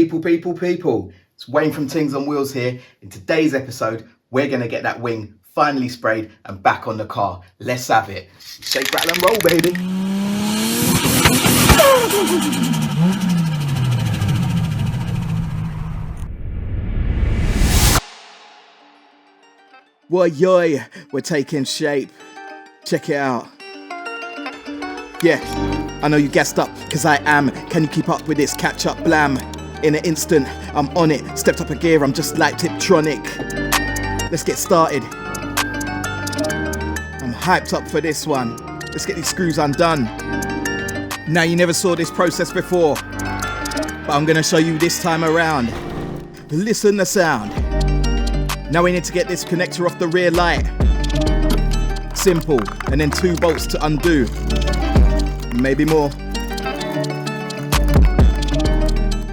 People. It's Wayne from Things on Wheels here. In today's episode, we're going to get that wing finally sprayed and back on the car. Let's have it. Shake, rattle and roll, baby. Why, yoy, we're taking shape. Check it out. Yeah, I know you gassed up, cause I am. Can you keep up with this catch-up blam? In an instant, I'm on it. Stepped up a gear, I'm just like Tiptronic. Let's get started. I'm hyped up for this one. Let's get these screws undone. Now, you never saw this process before, but I'm gonna show you this time around. Listen the sound. Now we need to get this connector off the rear light. Simple, and then 2 bolts to undo. Maybe more.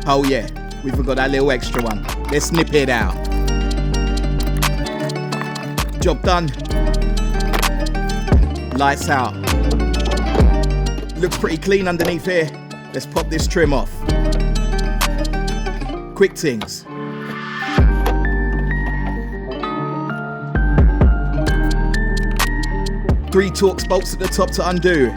Oh yeah, we forgot that little extra one. Let's snip it out. Job done. Lights out. Looks pretty clean underneath here. Let's pop this trim off. Quick things. Three Torx bolts at the top to undo.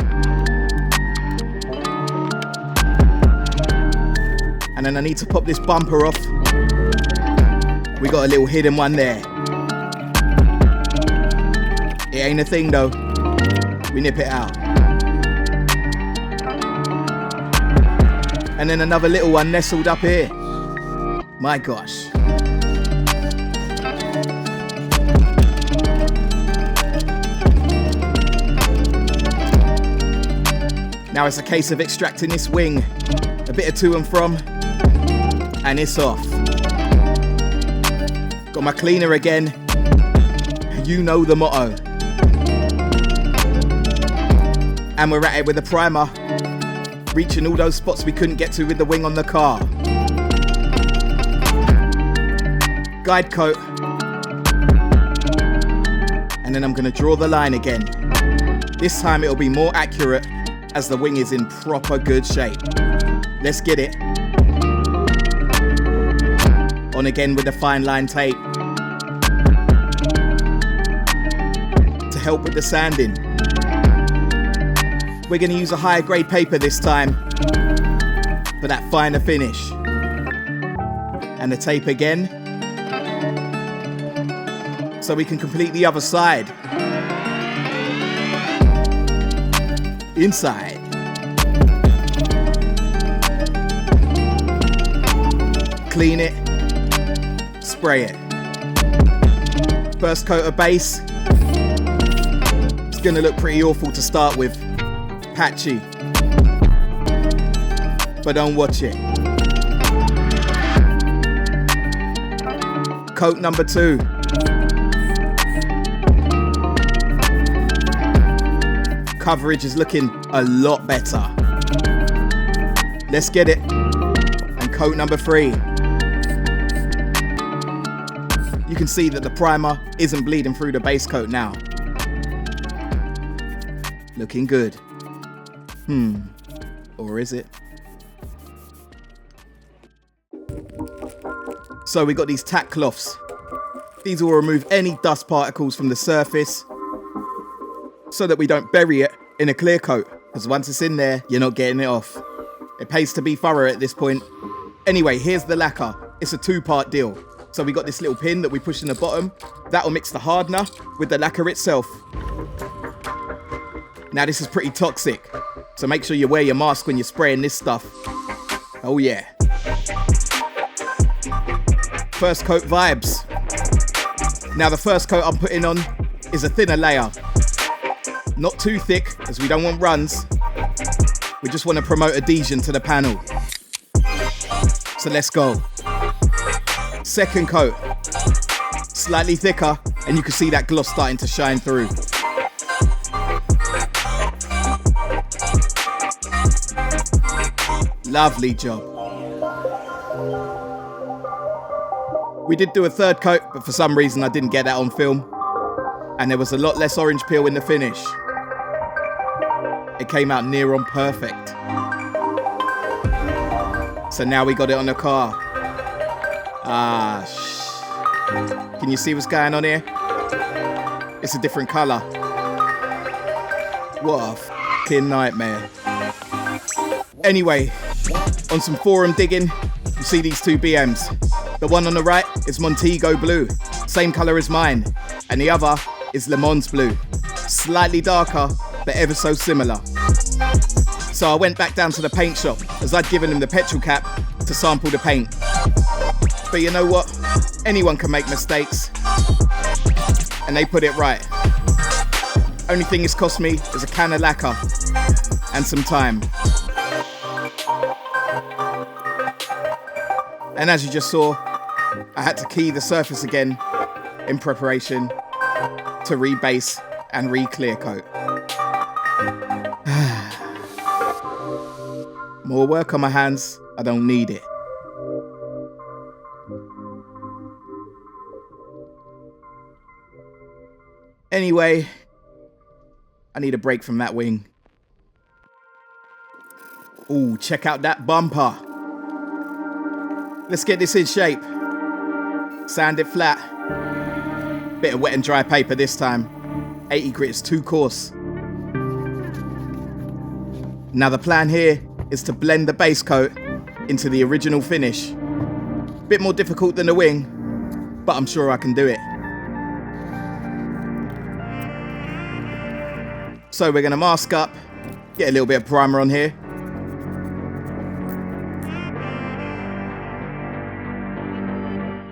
And then I need to pop this bumper off. We got a little hidden one there. It ain't a thing though. We nip it out. And then another little one nestled up here. My gosh. Now it's a case of extracting this wing. A bit of to and from. And it's off. Got my cleaner again. You know the motto. And we're at it with a primer. Reaching all those spots we couldn't get to with the wing on the car. Guide coat. And then I'm going to draw the line again. This time it'll be more accurate as the wing is in proper good shape. Let's get it. On again with the fine line tape. To help with the sanding. We're going to use a higher grade paper this time for that finer finish. And the tape again. So we can complete the other side. Inside. Clean it. Spray it. First coat of base. It's gonna look pretty awful to start with. Patchy. But don't watch it. Coat number 2. Coverage is looking a lot better. Let's get it. And coat number 3. You can see that the primer isn't bleeding through the base coat now. Looking good. Or is it? So we got these tack cloths. These will remove any dust particles from the surface so that we don't bury it in a clear coat, because once it's in there, you're not getting it off. It pays to be thorough at this point. Anyway, here's the lacquer. It's a 2-part deal. So we got this little pin that we push in the bottom. That'll mix the hardener with the lacquer itself. Now this is pretty toxic, so make sure you wear your mask when you're spraying this stuff. Oh yeah. First coat vibes. Now the first coat I'm putting on is a thinner layer. Not too thick, as we don't want runs. We just want to promote adhesion to the panel. So let's go. Second coat. Slightly thicker, and you can see that gloss starting to shine through. Lovely job. We did do a third coat, but for some reason I didn't get that on film. And there was a lot less orange peel in the finish. It came out near on perfect. So now we got it on the car. Can you see what's going on here? It's a different colour. What a fucking nightmare. Anyway, on some forum digging, you see these two BMs. The one on the right is Montego blue, same colour as mine, and the other is Le Mans blue, slightly darker, but ever so similar. So I went back down to the paint shop, as I'd given him the petrol cap to sample the paint. But you know what? Anyone can make mistakes, and they put it right. Only thing it's cost me is a can of lacquer and some time. And as you just saw, I had to key the surface again in preparation to rebase and re-clear coat. More work on my hands, I don't need it. Anyway, I need a break from that wing. Ooh, check out that bumper. Let's get this in shape. Sand it flat. Bit of wet and dry paper this time. 80 grit is too coarse. Now the plan here is to blend the base coat into the original finish. Bit more difficult than the wing, but I'm sure I can do it. So we're gonna mask up, get a little bit of primer on here.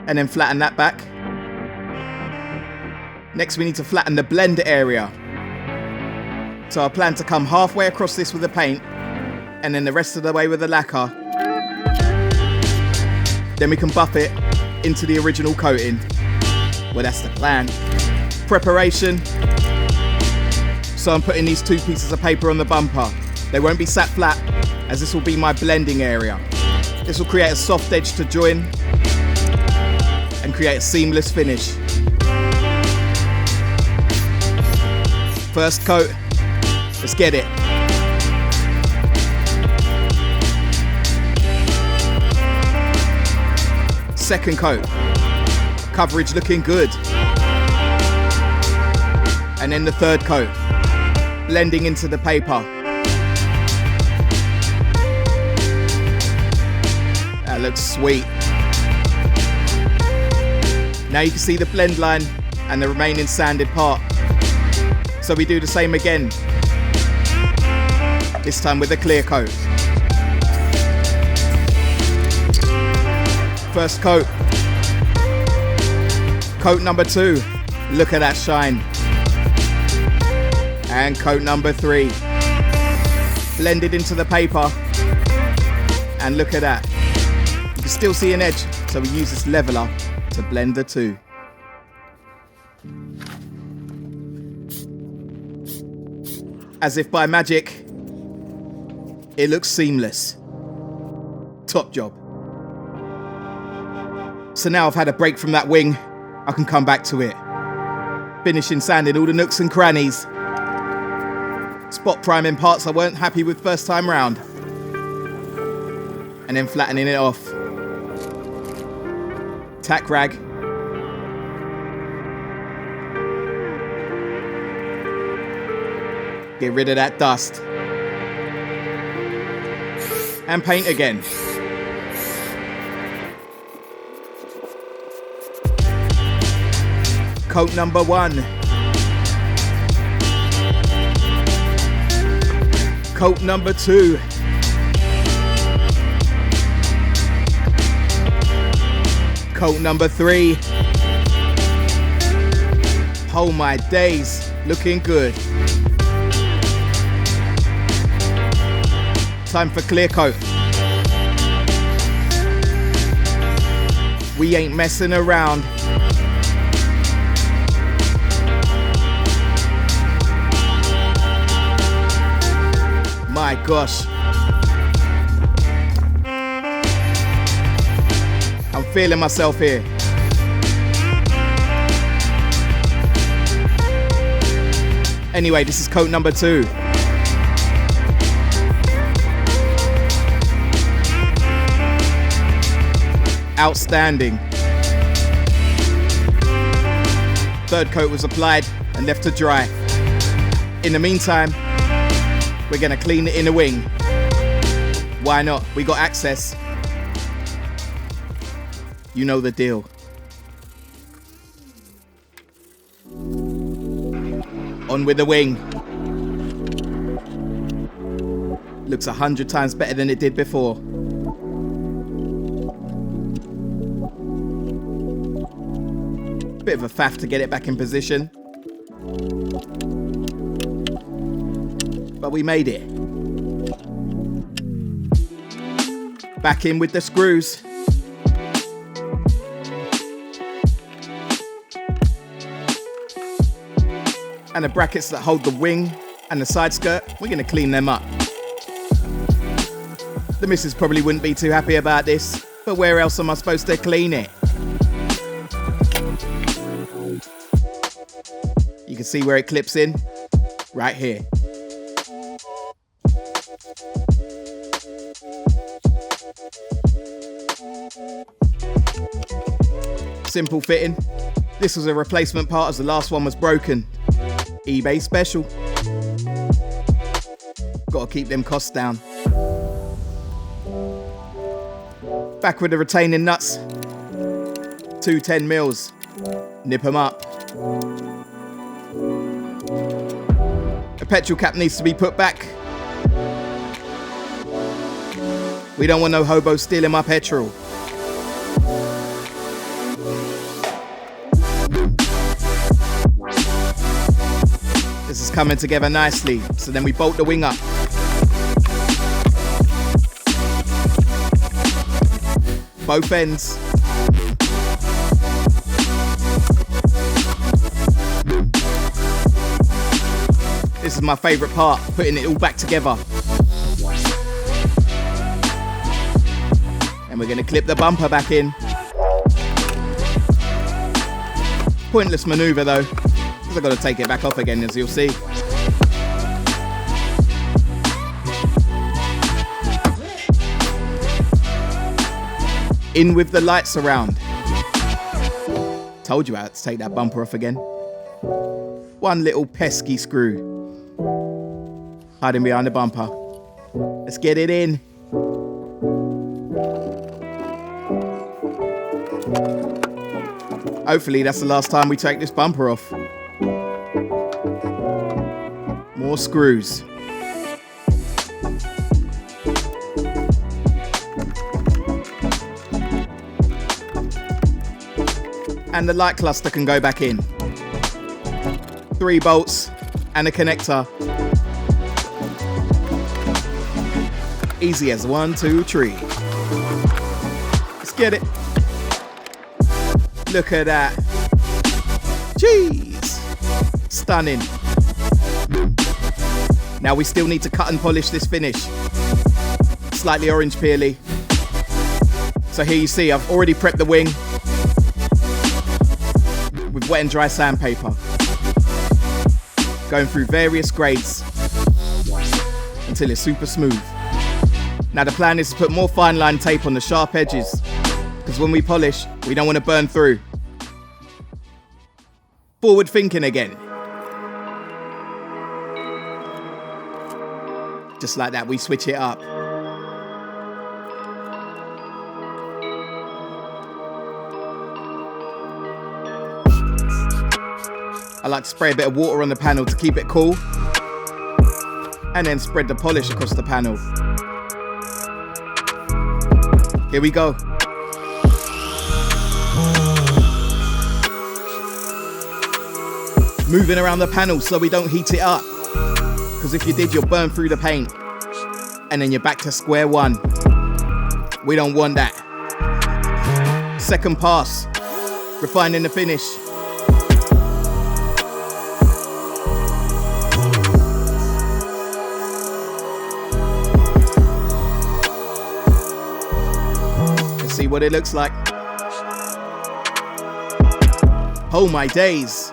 And then flatten that back. Next we need to flatten the blend area. So I plan to come halfway across this with the paint, and then the rest of the way with the lacquer. Then we can buff it into the original coating. Well, that's the plan. Preparation. So I'm putting these two pieces of paper on the bumper. They won't be sat flat, as this will be my blending area. This will create a soft edge to join and create a seamless finish. First coat, let's get it. Second coat, coverage looking good. And then the third coat, blending into the paper. That looks sweet. Now you can see the blend line and the remaining sanded part. So we do the same again, this time with a clear coat. First coat. Coat number 2. Look at that shine. And coat number 3. Blended into the paper. And look at that. You can still see an edge, so we use this leveler to blend the two. As if by magic, it looks seamless. Top job. So now I've had a break from that wing, I can come back to it. Finishing sanding all the nooks and crannies. Spot priming parts I weren't happy with first time round. And then flattening it off. Tack rag. Get rid of that dust. And paint again. Coat number 1. Coat number 2. Coat number 3. Oh my days, looking good. Time for clear coat. We ain't messing around. My gosh. I'm feeling myself here. Anyway, this is coat number 2. Outstanding. Third coat was applied and left to dry. In the meantime, we're gonna clean the inner wing. Why not? We got access. You know the deal. On with the wing. Looks 100 times better than it did before. Bit of a faff to get it back in position. But we made it. Back in with the screws. And the brackets that hold the wing and the side skirt, we're gonna clean them up. The missus probably wouldn't be too happy about this, but where else am I supposed to clean it? You can see where it clips in, right here. Simple fitting. This was a replacement part as the last one was broken. eBay special. Gotta keep them costs down. Back with the retaining nuts. 2 10mm. Nip them up. The petrol cap needs to be put back. We don't want no hobo stealing my petrol. This is coming together nicely, so then we bolt the wing up. Both ends. This is my favourite part, putting it all back together. And we're going to clip the bumper back in. Pointless manoeuvre though, because I've got to take it back off again, as you'll see. In with the lights around. Told you I had to take that bumper off again. One little pesky screw. Hiding behind the bumper. Let's get it in. Hopefully that's the last time we take this bumper off. More screws. And the light cluster can go back in. 3 bolts and a connector. Easy as 1, 2, 3. Let's get it. Look at that. Jeez. Stunning. Now we still need to cut and polish this finish. Slightly orange peely. So here you see I've already prepped the wing with wet and dry sandpaper. Going through various grades until it's super smooth. Now the plan is to put more fine line tape on the sharp edges, because when we polish, we don't want to burn through. Forward thinking again. Just like that, we switch it up. I like to spray a bit of water on the panel to keep it cool, and then spread the polish across the panel. Here we go. Moving around the panel so we don't heat it up, because if you did, you'll burn through the paint and then you're back to square one. We don't want that. Second pass, refining the finish. Let's see what it looks like. Oh my days.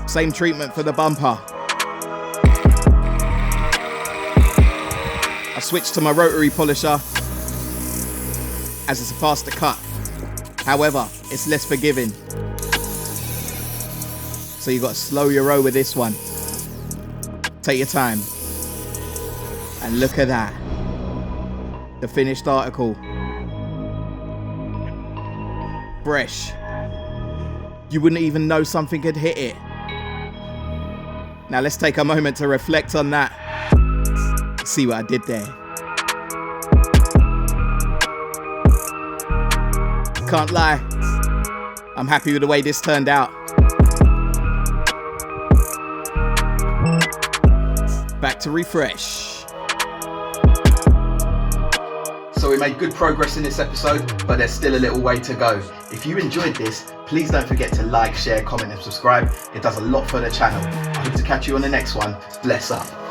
Same treatment for the bumper. I switched to my rotary polisher as it's a faster cut. However, it's less forgiving. So you got to slow your roll with this one. Take your time. And look at that. The finished article. Fresh. You wouldn't even know something had hit it. Now let's take a moment to reflect on that. See what I did there. Can't lie, I'm happy with the way this turned out. Back to refresh. So we made good progress in this episode, but there's still a little way to go. If you enjoyed this, please don't forget to like, share, comment and subscribe. It does a lot for the channel. I hope to catch you on the next one. Bless up.